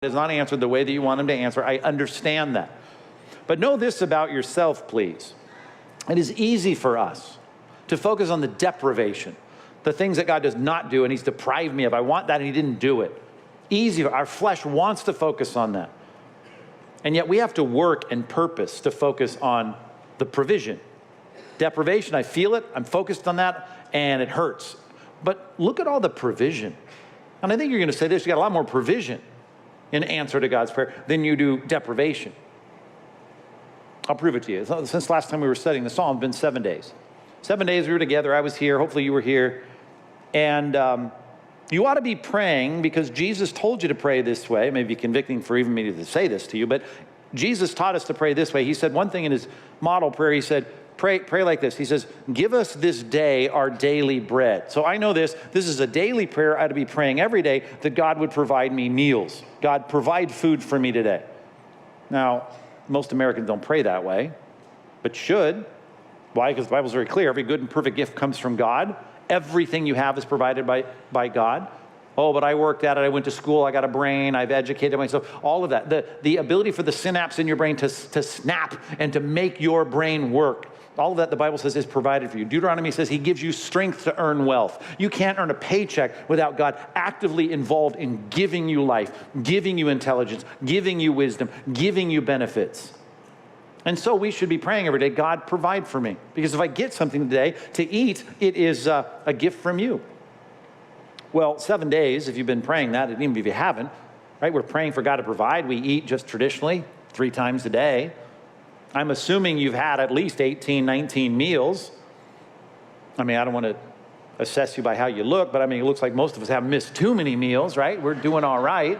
is not answered the way that you want him to answer. I understand that. But know this about yourself, please. It is easy for us to focus on the deprivation, the things that God does not do and he's deprived me of. I want that and he didn't do it. Easy. Our flesh wants to focus on that. And yet we have to work and purpose to focus on the provision. Deprivation, I feel it, I'm focused on that, and it hurts. But look at all the provision. And I think you're going to say this, you got a lot more provision in answer to God's prayer than you do deprivation. I'll prove it to you. Since last time we were studying the Psalm, it's been 7 days. 7 days we were together, I was here, hopefully you were here. And you ought to be praying because Jesus told you to pray this way. It may be convicting for even me to say this to you, but Jesus taught us to pray this way. He said one thing in his model prayer, he said, pray like this. He says, give us this day our daily bread. So I know this is a daily prayer I ought to be praying every day that God would provide me meals. God, provide food for me today. Now, most Americans don't pray that way, but should. Why? Because the Bible's very clear. Every good and perfect gift comes from God. Everything you have is provided by God. Oh, but I worked at it. I went to school. I got a brain. I've educated myself. All of that. The ability for the synapse in your brain to snap and to make your brain work. All of that, the Bible says, is provided for you. Deuteronomy says he gives you strength to earn wealth. You can't earn a paycheck without God actively involved in giving you life, giving you intelligence, giving you wisdom, giving you benefits. And so we should be praying every day, God, provide for me. Because if I get something today to eat, it is a gift from you. Well, 7 days, if you've been praying that, and even if you haven't, right? We're praying for God to provide. We eat just traditionally 3 times a day. I'm assuming you've had at least 18, 19 meals. I mean, I don't want to assess you by how you look, but I mean, it looks like most of us haven't missed too many meals, right? We're doing all right.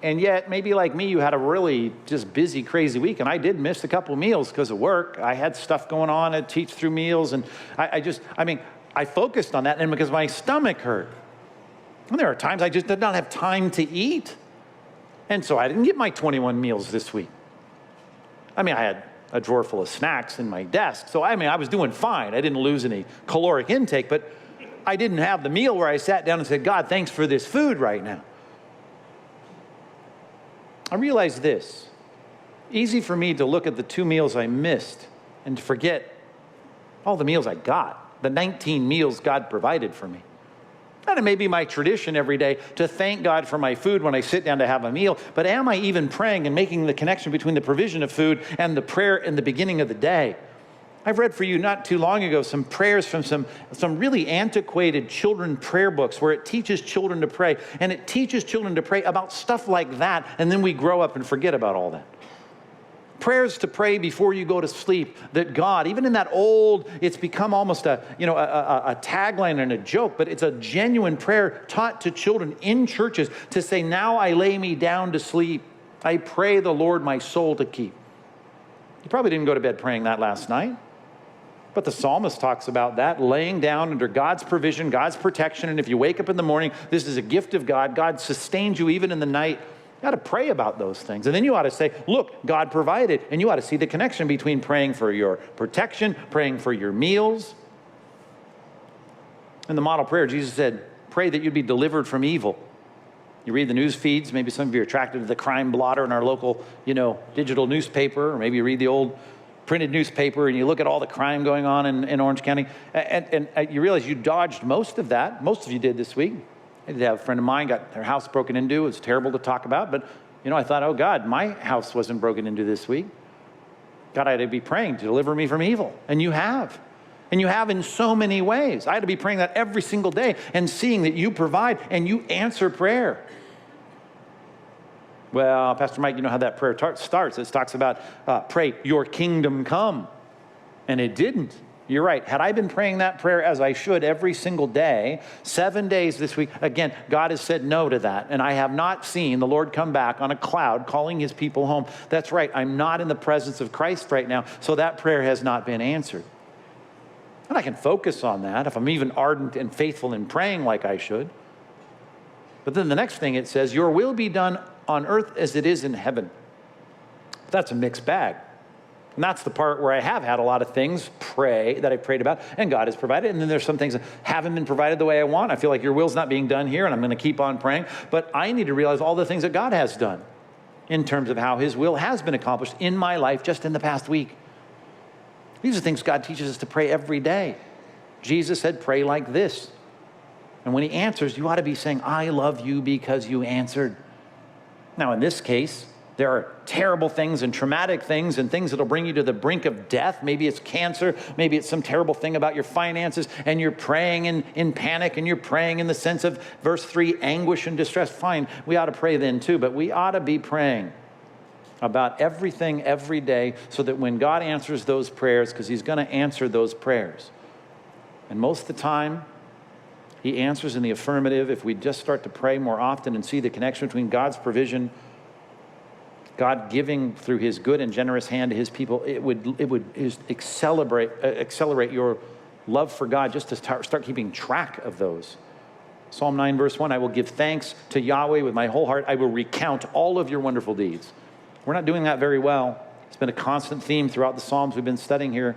And yet, maybe like me, you had a really just busy, crazy week, and I did miss a couple meals because of work. I had stuff going on. I'd teach through meals, and I focused on that, and because my stomach hurt. And there are times I just did not have time to eat. And so I didn't get my 21 meals this week. I mean, I had a drawer full of snacks in my desk. So, I mean, I was doing fine. I didn't lose any caloric intake, but I didn't have the meal where I sat down and said, God, thanks for this food right now. I realized this. Easy for me to look at the 2 meals I missed and to forget all the meals I got, the 19 meals God provided for me. And it may be my tradition every day to thank God for my food when I sit down to have a meal, but am I even praying and making the connection between the provision of food and the prayer in the beginning of the day? I've read for you not too long ago some prayers from some really antiquated children prayer books where it teaches children to pray, and it teaches children to pray about stuff like that, and then we grow up and forget about all that. Prayers to pray before you go to sleep, that God, even in that old, it's become almost a tagline and a joke, but it's a genuine prayer taught to children in churches to say, now I lay me down to sleep. I pray the Lord my soul to keep. You probably didn't go to bed praying that last night, but the psalmist talks about that, laying down under God's provision, God's protection, and if you wake up in the morning, this is a gift of God. God sustains you even in the night. You ought to pray about those things. And then you ought to say, look, God provided. And you ought to see the connection between praying for your protection, praying for your meals. In the model prayer, Jesus said, pray that you'd be delivered from evil. You read the news feeds. Maybe some of you are attracted to the crime blotter in our local, digital newspaper. Or maybe you read the old printed newspaper and you look at all the crime going on in Orange County. And you realize you dodged most of that. Most of you did this week. I did have a friend of mine got their house broken into. It's terrible to talk about, but I thought, oh God, my house wasn't broken into this week. God, I had to be praying to deliver me from evil. And you have. And you have in so many ways. I had to be praying that every single day and seeing that you provide and you answer prayer. Well, Pastor Mike, you know how that prayer starts. It talks about pray, your kingdom come. And it didn't. You're right. Had I been praying that prayer as I should every single day, 7 days this week, again, God has said no to that. And I have not seen the Lord come back on a cloud calling his people home. That's right. I'm not in the presence of Christ right now. So that prayer has not been answered. And I can focus on that if I'm even ardent and faithful in praying like I should. But then the next thing it says, your will be done on earth as it is in heaven. That's a mixed bag. And that's the part where I have had a lot of things that I've prayed about, and God has provided. And then there's some things that haven't been provided the way I want. I feel like your will's not being done here, and I'm going to keep on praying. But I need to realize all the things that God has done in terms of how his will has been accomplished in my life just in the past week. These are things God teaches us to pray every day. Jesus said, pray like this. And when he answers, you ought to be saying, I love you because you answered. Now, in this case, there are terrible things and traumatic things and things that will bring you to the brink of death. Maybe it's cancer. Maybe it's some terrible thing about your finances, and you're praying in panic, and you're praying in the sense of verse 3, anguish and distress. Fine, we ought to pray then too, but we ought to be praying about everything every day so that when God answers those prayers, because he's going to answer those prayers, and most of the time, he answers in the affirmative. If we just start to pray more often and see the connection between God's provision, God giving through his good and generous hand to his people, it would accelerate your love for God just to start keeping track of those. Psalm 9, verse 1, I will give thanks to Yahweh with my whole heart. I will recount all of your wonderful deeds. We're not doing that very well. It's been a constant theme throughout the Psalms we've been studying here.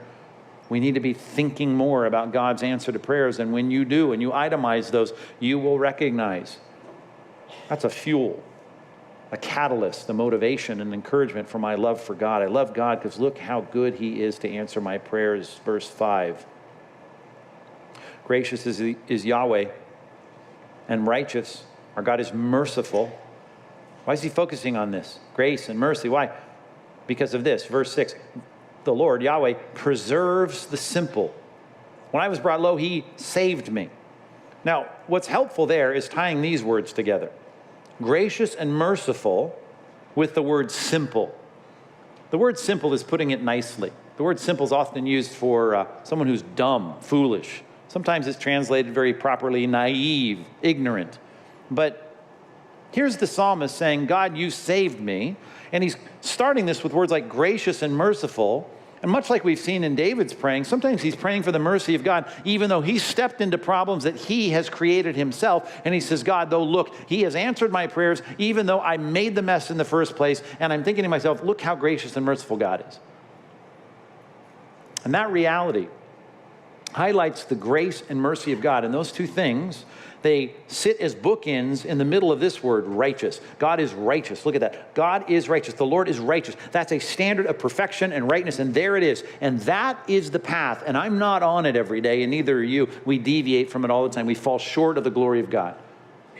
We need to be thinking more about God's answer to prayers. And when you do, and you itemize those, you will recognize that's a fuel, a catalyst, a motivation, and encouragement for my love for God. I love God because look how good he is to answer my prayers. Verse 5. Gracious is Yahweh and righteous. Our God is merciful. Why is he focusing on this? Grace and mercy. Why? Because of this. Verse 6. The Lord, Yahweh, preserves the simple. When I was brought low, he saved me. Now, what's helpful there is tying these words together. Gracious and merciful with the word simple. The word simple is putting it nicely. The word simple is often used for someone who's dumb, foolish. Sometimes it's translated very properly, naive, ignorant. But here's the psalmist saying, God, you saved me. And he's starting this with words like gracious and merciful. And much like we've seen in David's praying, sometimes he's praying for the mercy of God, even though he's stepped into problems that he has created himself. And he says, God, though, look, he has answered my prayers, even though I made the mess in the first place. And I'm thinking to myself, look how gracious and merciful God is. And that reality highlights the grace and mercy of God. And those two things, they sit as bookends in the middle of this word, righteous. God is righteous. Look at that. God is righteous. The Lord is righteous. That's a standard of perfection and rightness, and there it is. And that is the path, and I'm not on it every day, and neither are you. We deviate from it all the time. We fall short of the glory of God.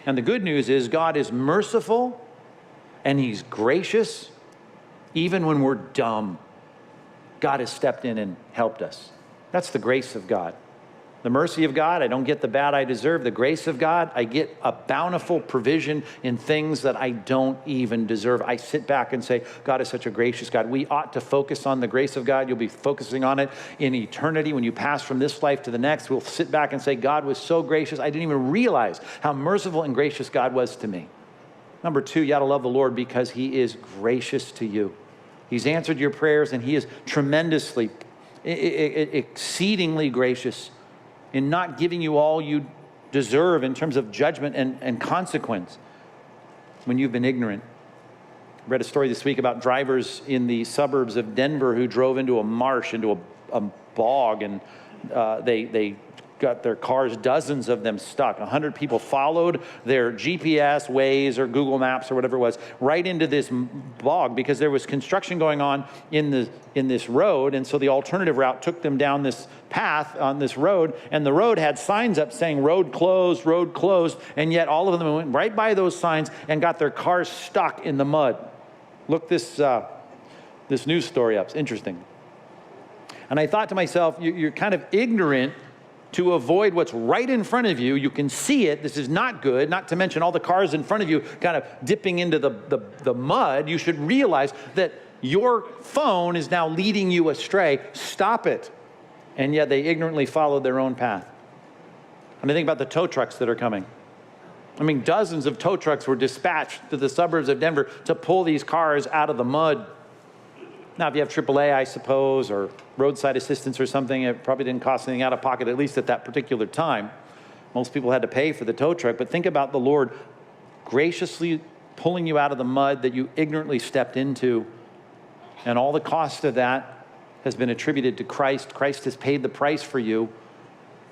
And the good news is God is merciful, and he's gracious, even when we're dumb. God has stepped in and helped us. That's the grace of God. The mercy of God, I don't get the bad I deserve. The grace of God, I get a bountiful provision in things that I don't even deserve. I sit back and say, God is such a gracious God. We ought to focus on the grace of God. You'll be focusing on it in eternity. When you pass from this life to the next, we'll sit back and say, God was so gracious. I didn't even realize how merciful and gracious God was to me. Number two, you ought to love the Lord because he is gracious to you. He's answered your prayers, and he is tremendously, exceedingly gracious in not giving you all you deserve in terms of judgment and consequence when you've been ignorant. I read a story this week about drivers in the suburbs of Denver who drove into a marsh, into a bog, and they got their cars, dozens of them stuck. 100 people followed their GPS, Waze, or Google Maps, or whatever it was, right into this bog because there was construction going on in this road, and so the alternative route took them down this path on this road, and the road had signs up saying road closed, and yet all of them went right by those signs and got their cars stuck in the mud. Look this news story up. It's interesting. And I thought to myself, you're kind of ignorant to avoid what's right in front of you. You can see it. This is not good, not to mention all the cars in front of you kind of dipping into the mud. You should realize that your phone is now leading you astray. Stop it. And yet they ignorantly followed their own path. And I think about the tow trucks that are coming. I mean, dozens of tow trucks were dispatched to the suburbs of Denver to pull these cars out of the mud. Now, if you have AAA, I suppose, or roadside assistance or something, it probably didn't cost anything out of pocket, at least at that particular time. Most people had to pay for the tow truck. But think about the Lord graciously pulling you out of the mud that you ignorantly stepped into, and all the cost of that has been attributed to Christ. Christ has paid the price for you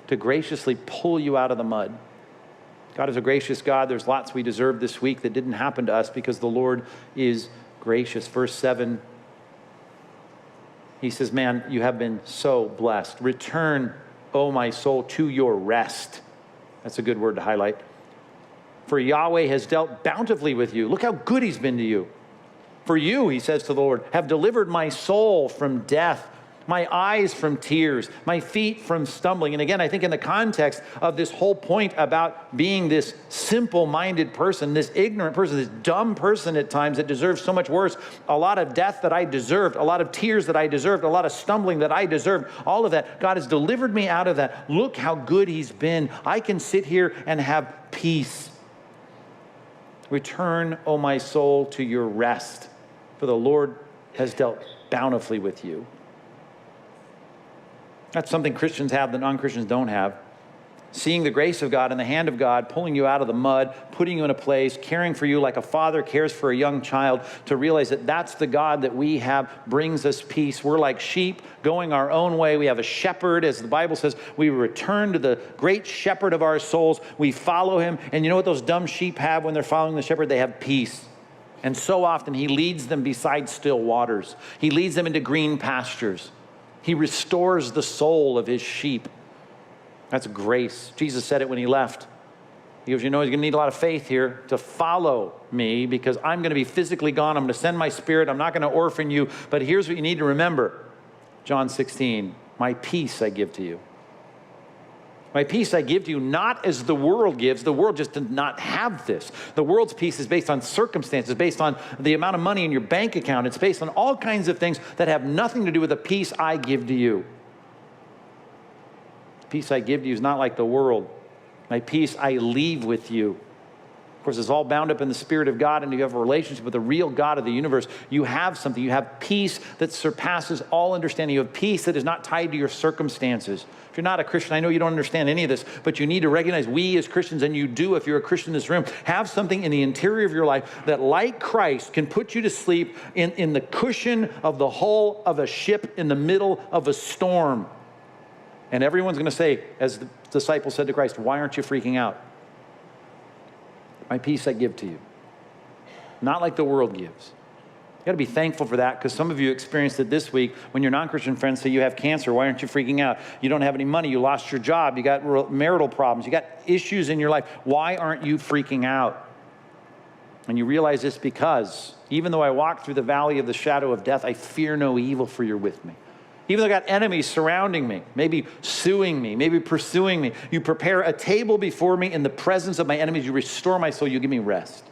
to graciously pull you out of the mud. God is a gracious God. There's lots we deserve this week that didn't happen to us because the Lord is gracious. Verse 7, he says, man, you have been so blessed. Return, O my soul, to your rest. That's a good word to highlight. For Yahweh has dealt bountifully with you. Look how good he's been to you. For you, he says to the Lord, have delivered my soul from death, my eyes from tears, my feet from stumbling. And again, I think in the context of this whole point about being this simple-minded person, this ignorant person, this dumb person at times that deserves so much worse, a lot of death that I deserved, a lot of tears that I deserved, a lot of stumbling that I deserved, all of that. God has delivered me out of that. Look how good he's been. I can sit here and have peace. Return, O my soul, to your rest, for the Lord has dealt bountifully with you. That's something Christians have that non-Christians don't have. Seeing the grace of God and the hand of God pulling you out of the mud, putting you in a place, caring for you like a father cares for a young child, to realize that that's the God that we have brings us peace. We're like sheep going our own way. We have a shepherd, as the Bible says. We return to the great shepherd of our souls. We follow him. And you know what those dumb sheep have when they're following the shepherd? They have peace. And so often he leads them beside still waters. He leads them into green pastures. He restores the soul of his sheep. That's grace. Jesus said it when he left. He goes, you know, he's going to need a lot of faith here to follow me because I'm going to be physically gone. I'm going to send my spirit. I'm not going to orphan you. But here's what you need to remember. John 16, my peace I give to you. My peace I give to you, not as the world gives. The world just does not have this. The world's peace is based on circumstances, based on the amount of money in your bank account. It's based on all kinds of things that have nothing to do with the peace I give to you. The peace I give to you is not like the world. My peace I leave with you. Of course, it's all bound up in the Spirit of God, and you have a relationship with the real God of the universe. You have something. You have peace that surpasses all understanding. You have peace that is not tied to your circumstances. If you're not a Christian, I know you don't understand any of this, but you need to recognize we as Christians, and you do if you're a Christian in this room, have something in the interior of your life that, like Christ, can put you to sleep in the cushion of the hull of a ship in the middle of a storm. And everyone's going to say, as the disciples said to Christ, why aren't you freaking out? My peace I give to you. Not like the world gives. You got to be thankful for that, because some of you experienced it this week when your non-Christian friends say you have cancer. Why aren't you freaking out? You don't have any money. You lost your job. You got marital problems. You got issues in your life. Why aren't you freaking out? And you realize this because even though I walk through the valley of the shadow of death, I fear no evil, for you're with me. Even though I got enemies surrounding me, maybe suing me, maybe pursuing me, you prepare a table before me in the presence of my enemies. You restore my soul. You give me rest.